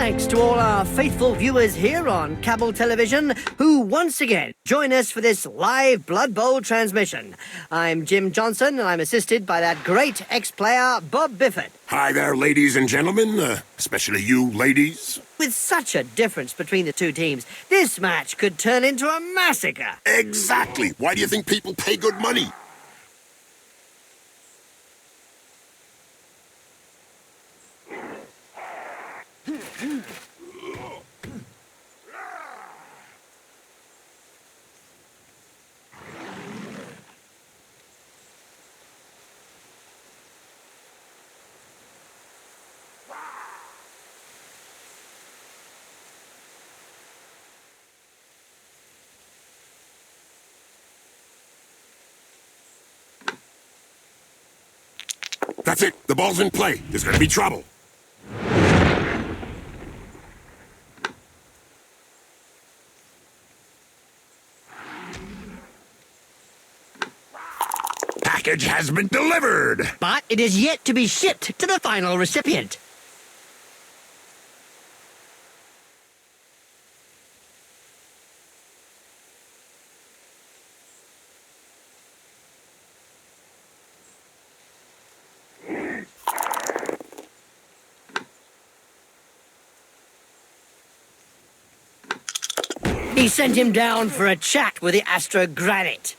thanks to all our faithful viewers here on cable television who once again join us for this live Blood Bowl transmission. I'm Jim Johnson, and I'm assisted by that great ex-player, Bob Bifford. Hi there, ladies and gentlemen, especially you ladies. With such a difference between the two teams, this match could turn into a massacre. Exactly. Why do you think people pay good money? That's it. The ball's in play. There's gonna be trouble. Package has been delivered. But it is yet to be shipped to the final recipient. He sent him down for a chat with the Astro Granite.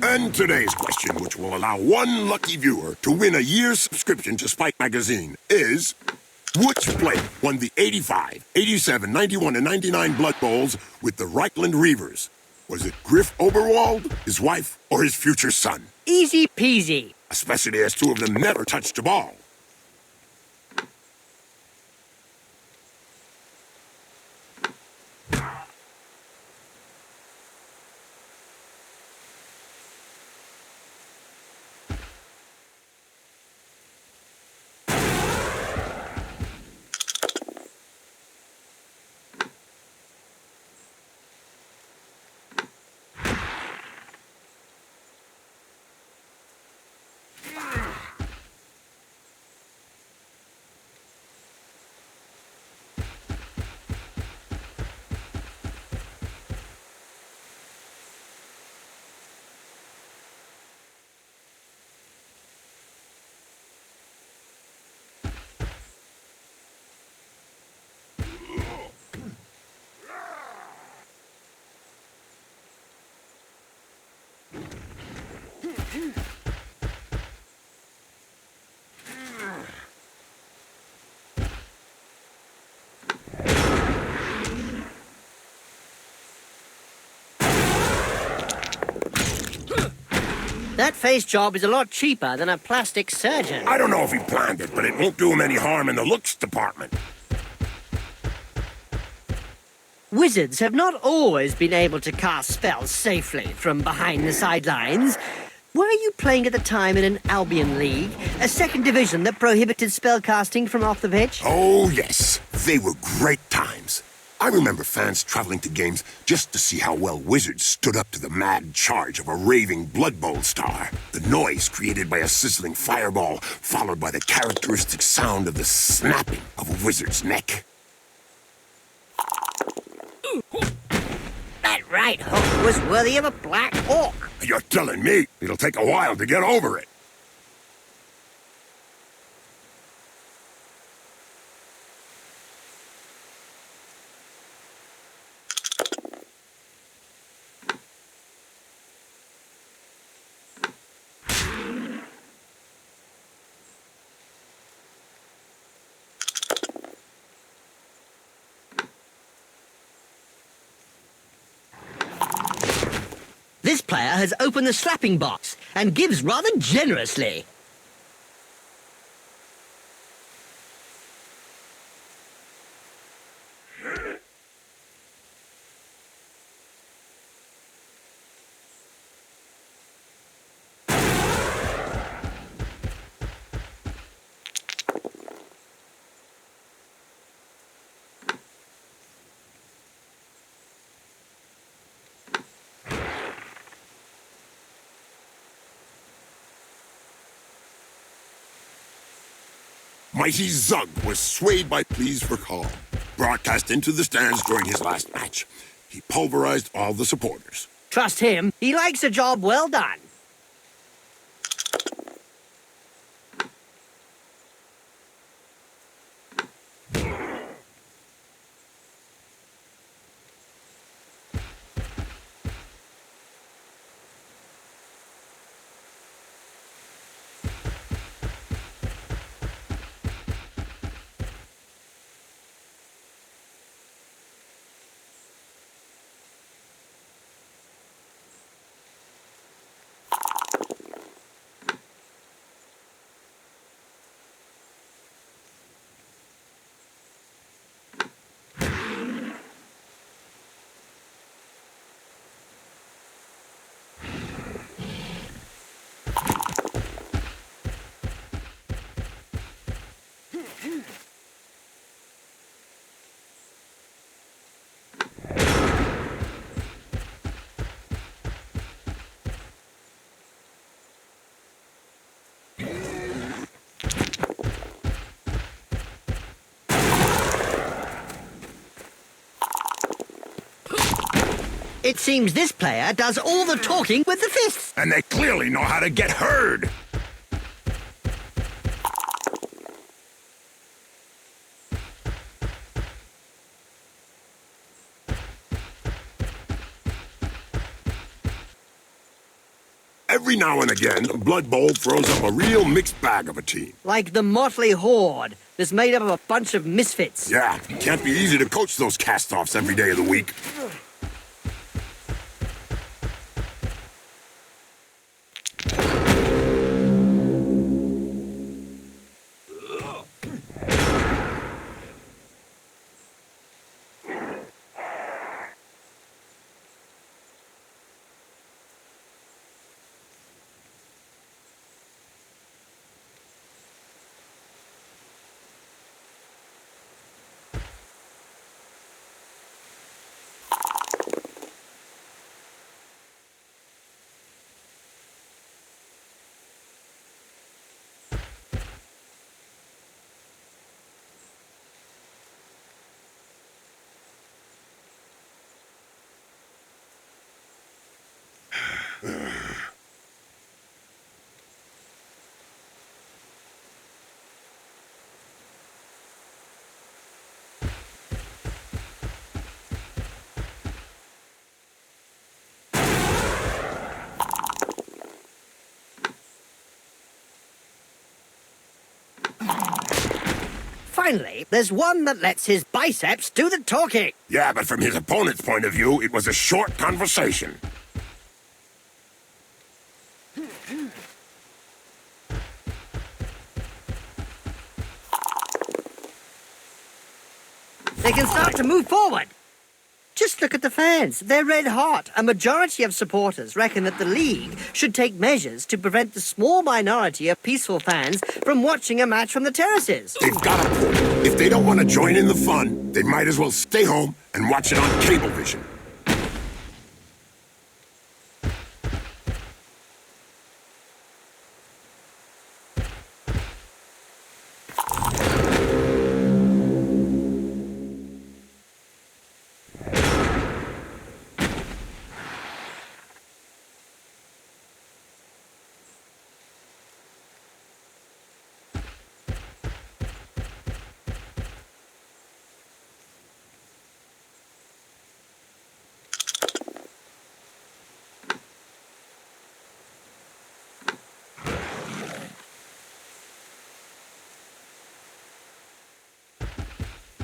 And today's question, which will allow one lucky viewer to win a year's subscription to Spike Magazine, is... which player won the 85, 87, 91, and 99 Blood Bowls with the Reichland Reavers? Was it Griff Oberwald, his wife, or his future son? Easy peasy. Especially as two of them never touched a ball. That face job is a lot cheaper than a plastic surgeon. I don't know if he planned it, but it won't do him any harm in the looks department. Wizards have not always been able to cast spells safely from behind the sidelines. Were you playing at the time in an Albion League, a second division that prohibited spellcasting from off the pitch? Oh, yes. They were great times. I remember fans traveling to games just to see how well Wizards stood up to the mad charge of a raving Blood Bowl star. The noise created by a sizzling fireball, followed by the characteristic sound of the snapping of a wizard's neck. That right hook was worthy of a black hawk. You're telling me it'll take a while to get over it. This player has opened the slapping box and gives rather generously. mighty Zug was swayed by pleas for calm. Broadcast into the stands during his last match. He pulverized all the supporters. Trust him. He likes a job well done. It seems this player does all the talking with the fists. And they clearly know how to get heard. Every now and again, Blood Bowl throws up a real mixed bag of a team. Like the motley horde that's made up of a bunch of misfits. Yeah, can't be easy to coach those cast-offs every day of the week. Finally, there's one that lets his biceps do the talking. Yeah, but from his opponent's point of view, it was a short conversation. They can start to move forward. Just look at the fans. They're red hot. A majority of supporters reckon that the league should take measures to prevent the small minority of peaceful fans from watching a match from the terraces. They've got a point. If they don't want to join in the fun, they might as well stay home and watch it on Cablevision.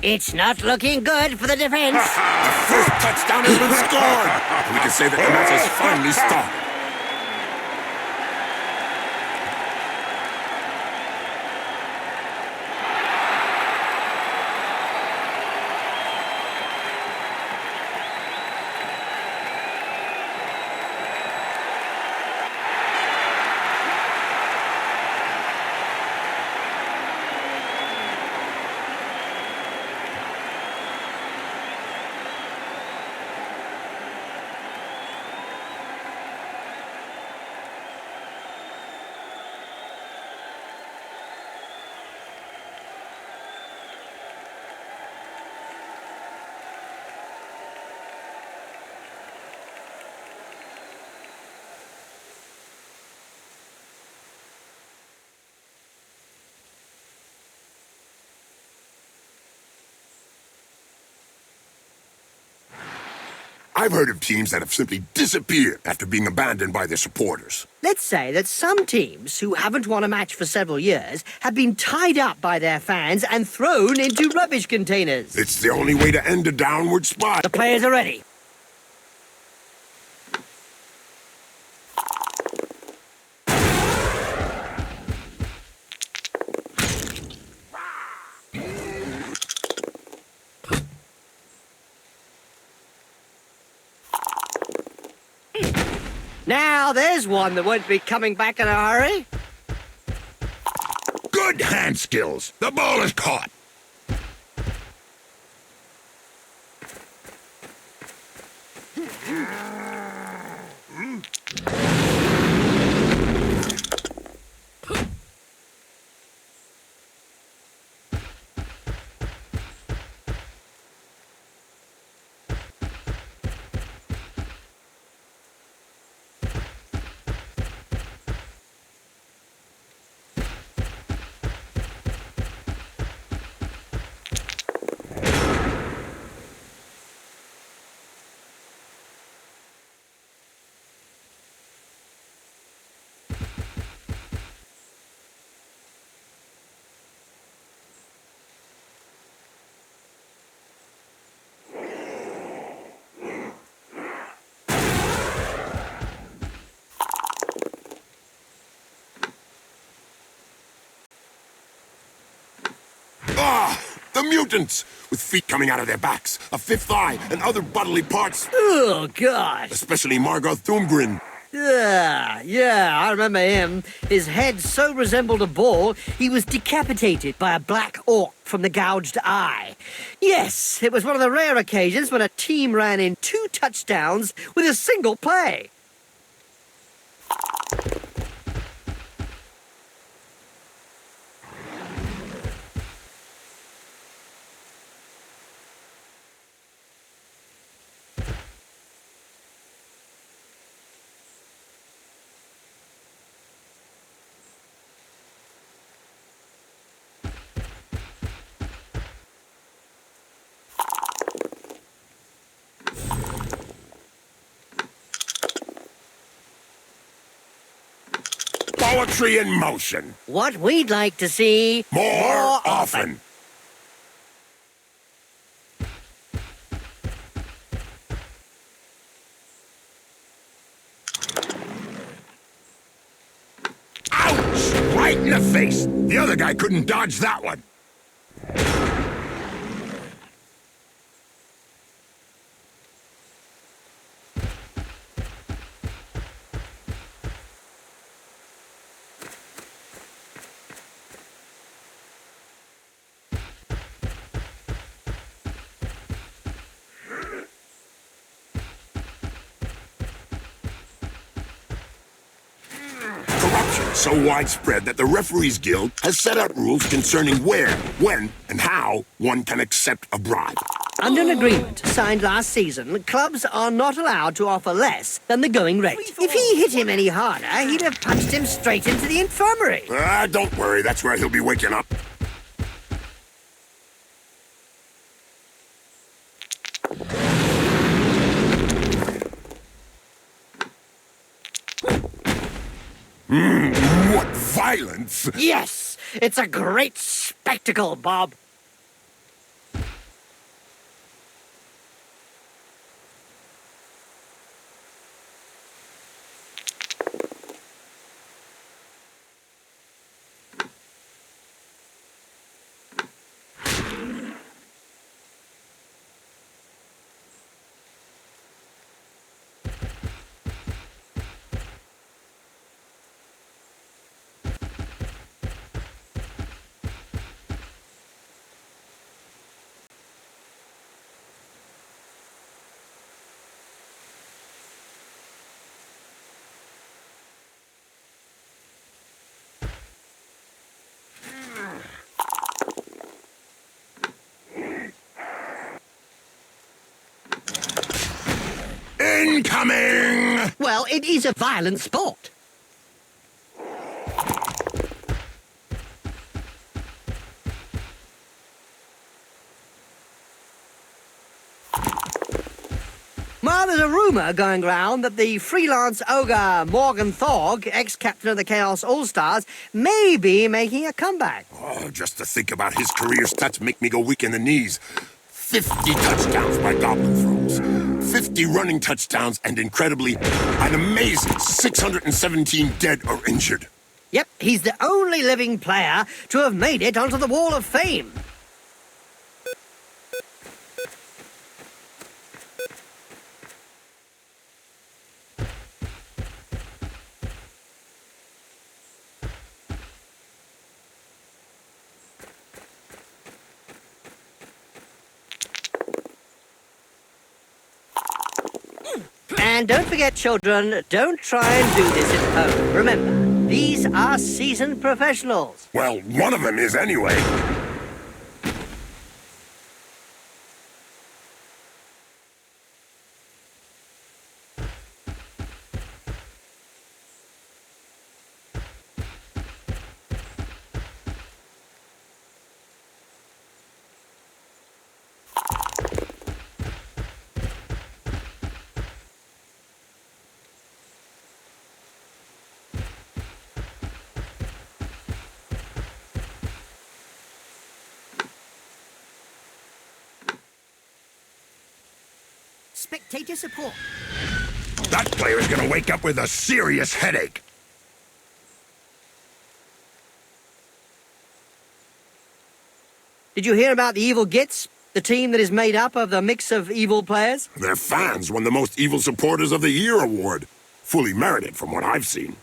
It's not looking good for the defense. The first touchdown has been scored. We can say that the match has finally started. I've heard of teams that have simply disappeared after being abandoned by their supporters. Let's say that some teams who haven't won a match for several years have been tied up by their fans and thrown into rubbish containers. It's the only way to end a downward spiral. The players are ready. Now, there's one that won't be coming back in a hurry. Good hand skills. The ball is caught. Ah, the mutants! With feet coming out of their backs, a fifth eye, and other bodily parts. Oh, gosh. Especially Margot Thumgren. Yeah, I remember him. His head so resembled a ball, he was decapitated by a black orc from the gouged eye. Yes, it was one of the rare occasions when a team ran in 2 touchdowns with a single play. Poetry in motion. What we'd like to see More often. Ouch! Right in the face. The other guy couldn't dodge that one. Corruption so widespread that the Referees Guild has set out rules concerning where, when, and how one can accept a bribe. Under an agreement signed last season, clubs are not allowed to offer less than the going rate. If he hit him any harder, he'd have punched him straight into the infirmary. Don't worry, that's where he'll be waking up. What violence! Yes, it's a great spectacle, Bob. Incoming! Well, it is a violent sport. Well, there's a rumour going round that the freelance ogre Morgan Thorg, ex-captain of the Chaos All-Stars, may be making a comeback. Oh, just to think about his career stats make me go weak in the knees. 50 touchdowns by Goblin throws, 50 running touchdowns, and incredibly, an amazing 617 dead or injured. Yep, he's the only living player to have made it onto the Wall of Fame. And don't forget, children, don't try and do this at home. Remember, these are seasoned professionals. Well, one of them is anyway. Spectator support. That player's gonna wake up with a serious headache. Did you hear about the Evil Gits? The team that is made up of the mix of evil players? Their fans won the Most Evil Supporters of the Year award. Fully merited from what I've seen.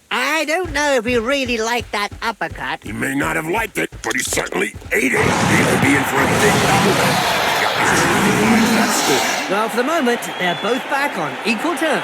I don't know if he really liked that uppercut. He may not have liked it, but he certainly ate it. He could be in for a big double. That score. Well, for the moment, they're both back on equal terms.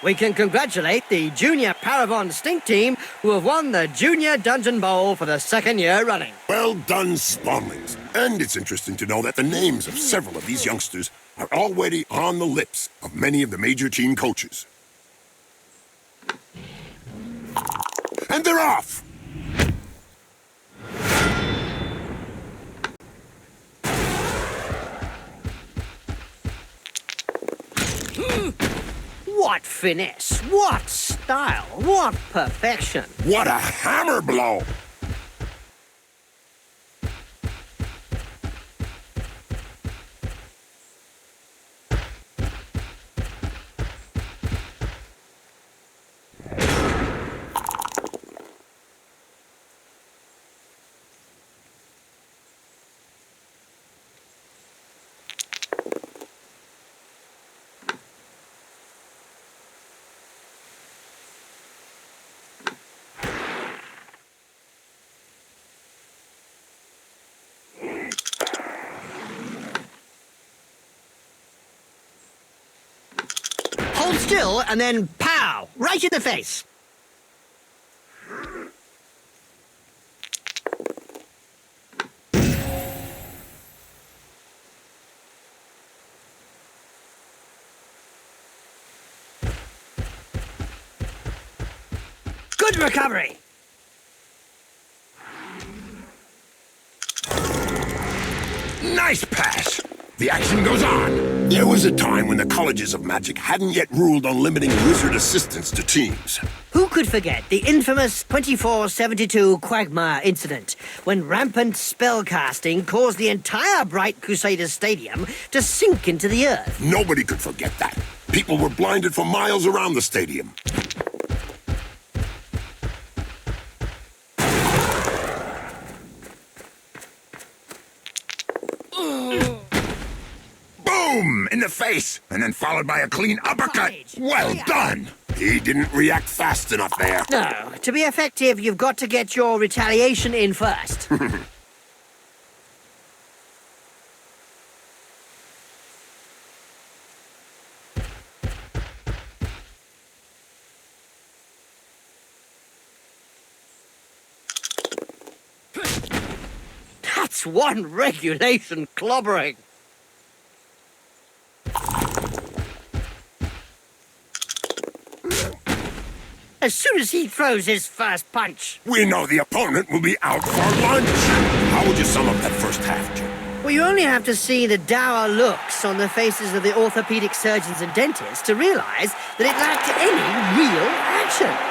We can congratulate the Junior Paravon Stink Team, who have won the Junior Dungeon Bowl for the second year running. Well done, Spawnlings. And it's interesting to know that the names of several of these youngsters are already on the lips of many of the major team coaches. And they're off! What finesse, what style, what perfection. What a hammer blow! Hold still and then pow, right in the face. Good recovery. Nice pass. The action goes on. There was a time when the colleges of magic hadn't yet ruled on limiting wizard assistance to teams. Who could forget the infamous 2472 Quagmire incident, when rampant spellcasting caused the entire Bright Crusaders Stadium to sink into the earth? Nobody could forget that. People were blinded for miles around the stadium. Boom! In the face, and then followed by a clean uppercut. Well done! He didn't react fast enough there. No, to be effective, you've got to get your retaliation in first. That's one regulation clobbering. As soon as he throws his first punch. We know the opponent will be out for lunch. How would you sum up that first half, Jim? Well, you only have to see the dour looks on the faces of the orthopedic surgeons and dentists to realize that it lacked any real action.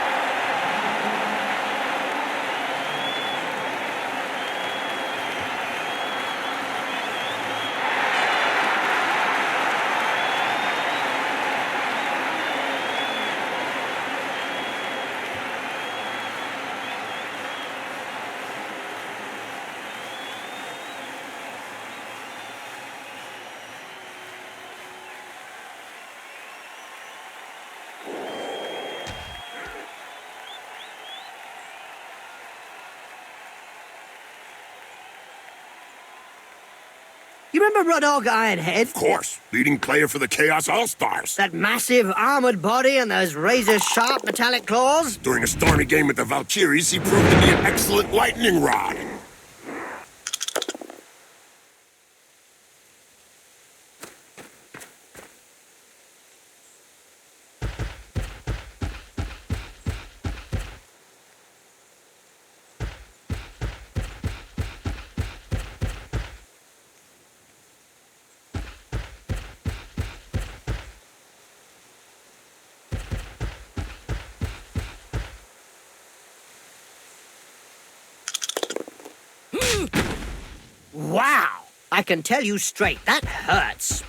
You remember Rudog Ironhead? Of course, leading player for the Chaos All-Stars. That massive armored body and those razor-sharp metallic claws? During a stormy game with the Valkyries, he proved to be an excellent lightning rod. Wow! I can tell you straight, that hurts.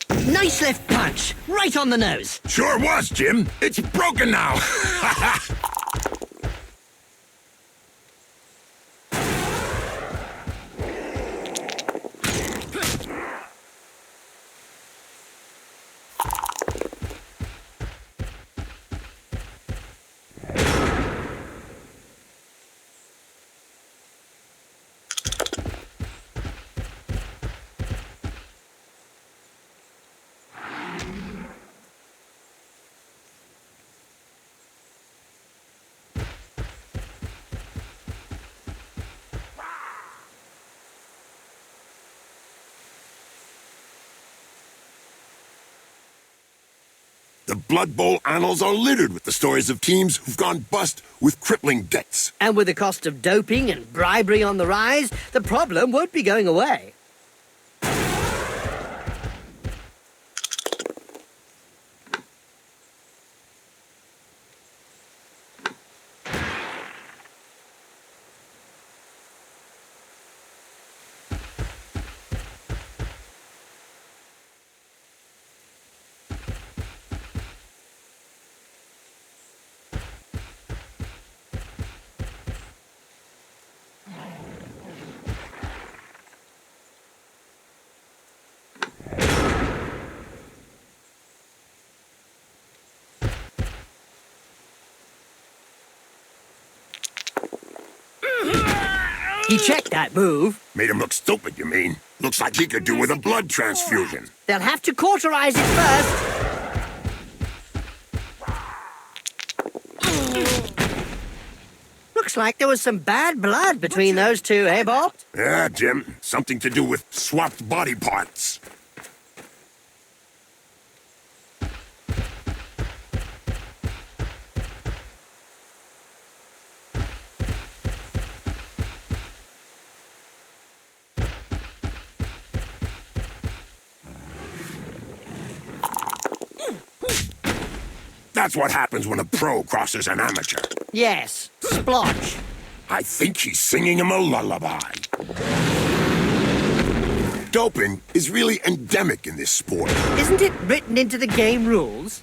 Nice left punch, right on the nose. Sure was, Jim. It's broken now. The Blood Bowl annals are littered with the stories of teams who've gone bust with crippling debts. And with the cost of doping and bribery on the rise, the problem won't be going away. He checked that move. Made him look stupid, you mean? Looks like he could do with a blood transfusion. They'll have to cauterize it first. Looks like there was some bad blood between those two, eh, Bob? Yeah, Jim. Something to do with swapped body parts. That's what happens when a pro crosses an amateur. Yes, splotch. I think she's singing him a lullaby. Doping is really endemic in this sport. Isn't it written into the game rules?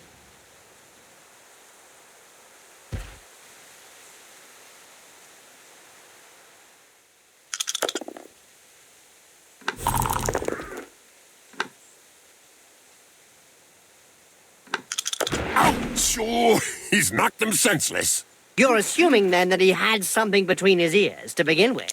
Ouch! Oh, he's knocked him senseless. You're assuming then that he had something between his ears to begin with.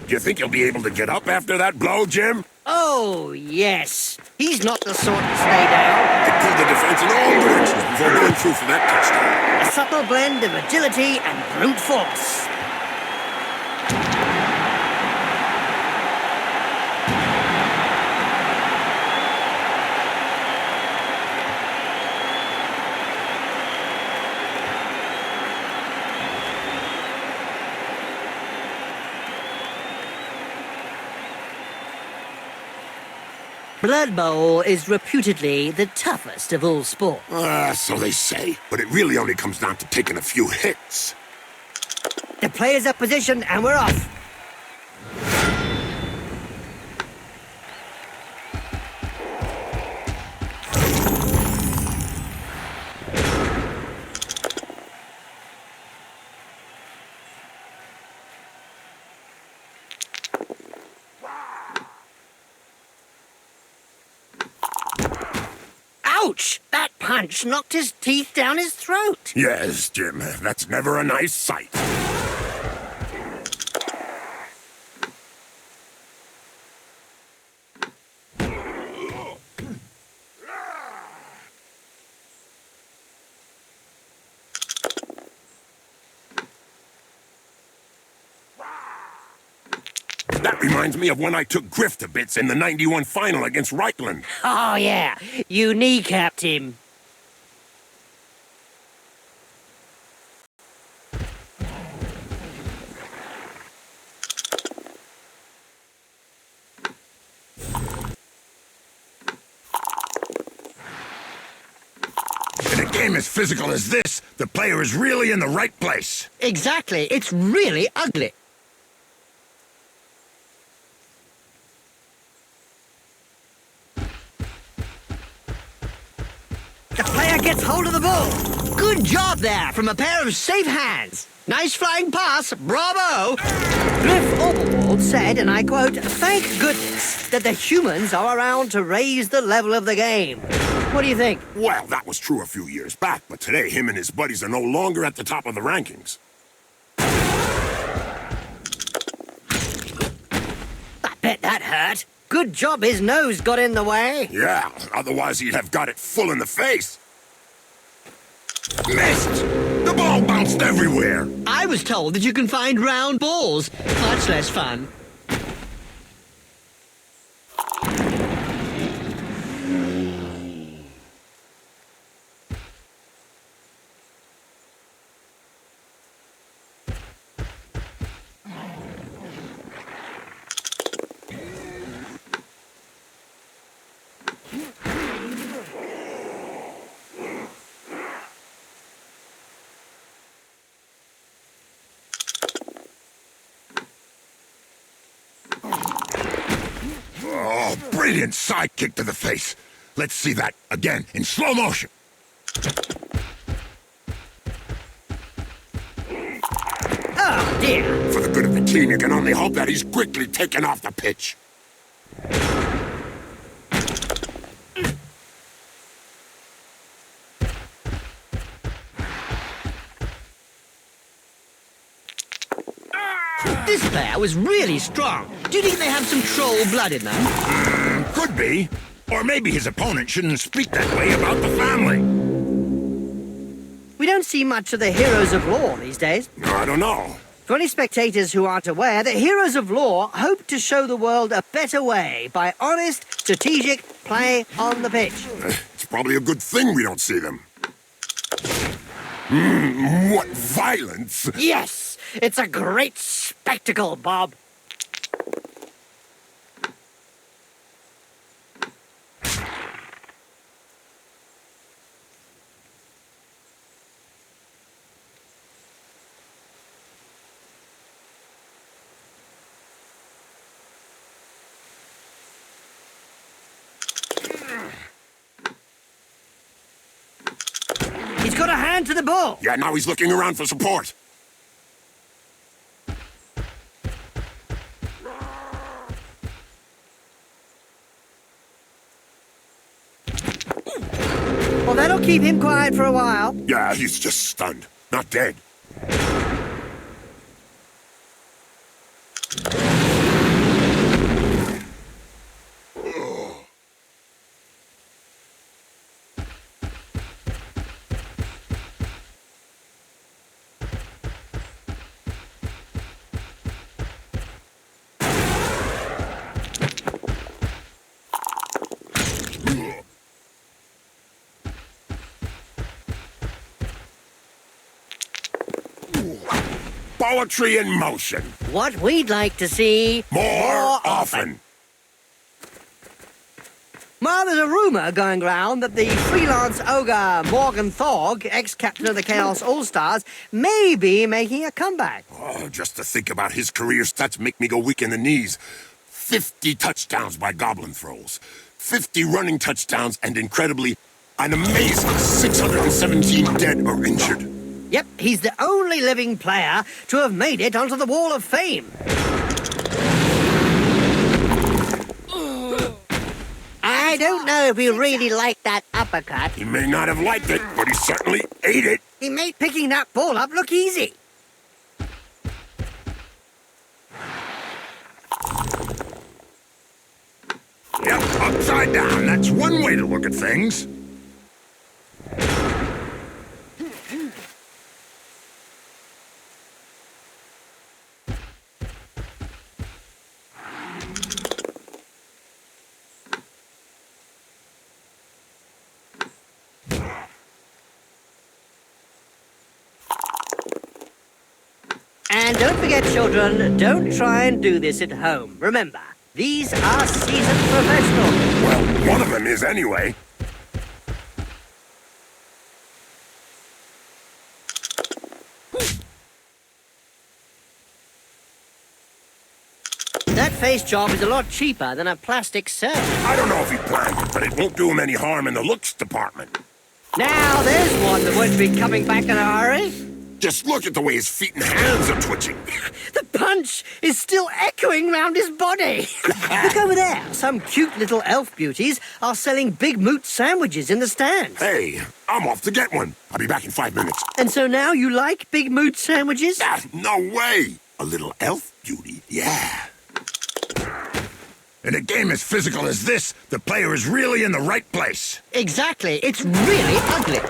You think he'll be able to get up after that blow, Jim? Oh, yes. He's not the sort to stay down. He pulled the defense in all directions before going through for that touchdown. A subtle blend of agility and brute force. Blood Bowl is reputedly the toughest of all sports. So they say. But it really only comes down to taking a few hits. The players are positioned and we're off. Ouch! That punch knocked his teeth down his throat. Yes, Jim, that's never a nice sight. That reminds me of when I took Griff to bits in the '91 final against Reichland. Oh, yeah. You kneecapped him. In a game as physical as this, the player is really in the right place. Exactly. It's really ugly. The player gets hold of the ball. Good job there from a pair of safe hands. Nice flying pass. Bravo. Griff Oberwald said, and I quote, "Thank goodness that the humans are around to raise the level of the game." What do you think? Well, that was true a few years back, but today him and his buddies are no longer at the top of the rankings. I bet that hurt. Good job his nose got in the way. Yeah, otherwise he'd have got it full in the face. Missed! The ball bounced everywhere! I was told that you can find round balls. Much less fun. Oh, brilliant side kick to the face. Let's see that again in slow motion. Oh, dear. For the good of the team, you can only hope that he's quickly taken off the pitch. was really strong. Do you think they have some troll blood in them? Could be. Or maybe his opponent shouldn't speak that way about the family. We don't see much of the heroes of law these days. I don't know. For any spectators who aren't aware, the heroes of law hope to show the world a better way by honest, strategic play on the pitch. It's probably a good thing we don't see them. What violence! Yes! It's a great spectacle, Bob. He's got a hand to the ball. Yeah, now he's looking around for support. Well, that'll keep him quiet for a while. Yeah, he's just stunned, not dead. Poetry in motion. What we'd like to see More often. Well, there's a rumour going round that the freelance ogre Morgan Thorg, ex-captain of the Chaos All-Stars, may be making a comeback. Oh, just to think about his career stats make me go weak in the knees. 50 touchdowns by goblin throws, 50 running touchdowns, and incredibly, an amazing 617 dead or injured. Yep, he's the only living player to have made it onto the Wall of Fame. I don't know if he really liked that uppercut. He may not have liked it, but he certainly ate it. He made picking that ball up look easy. Yep, upside down. That's one way to look at things. And don't forget, children, don't try and do this at home. Remember, these are seasoned professionals. Well, one of them is anyway. That face job is a lot cheaper than a plastic surgery. I don't know if he planned it, but it won't do him any harm in the looks department. Now, there's one that won't be coming back in a hurry. Just look at the way his feet and hands are twitching. The punch is still echoing round his body. Look over there. Some cute little elf beauties are selling Big Moot sandwiches in the stands. Hey, I'm off to get one. I'll be back in 5 minutes. And so now you like Big Moot sandwiches? Ah, no way. A little elf beauty, yeah. In a game as physical as this, the player is really in the right place. Exactly. It's really ugly.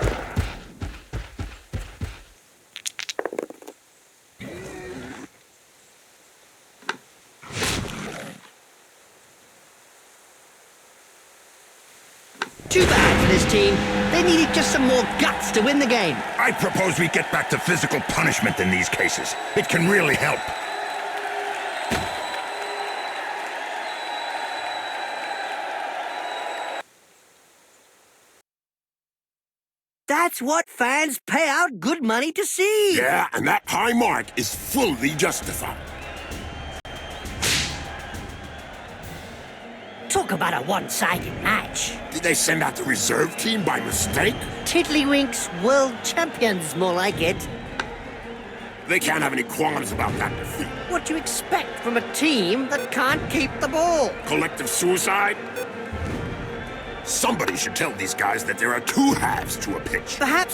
Too bad for this team. They needed just some more guts to win the game. I propose we get back to physical punishment in these cases. It can really help. That's what fans pay out good money to see. Yeah, and that high mark is fully justified. Talk about a one-sided match. Did they send out the reserve team by mistake? Tiddlywinks world champions, more like it. They can't have any qualms about that defeat. What do you expect from a team that can't keep the ball? Collective suicide? Somebody should tell these guys that there are two halves to a pitch. Perhaps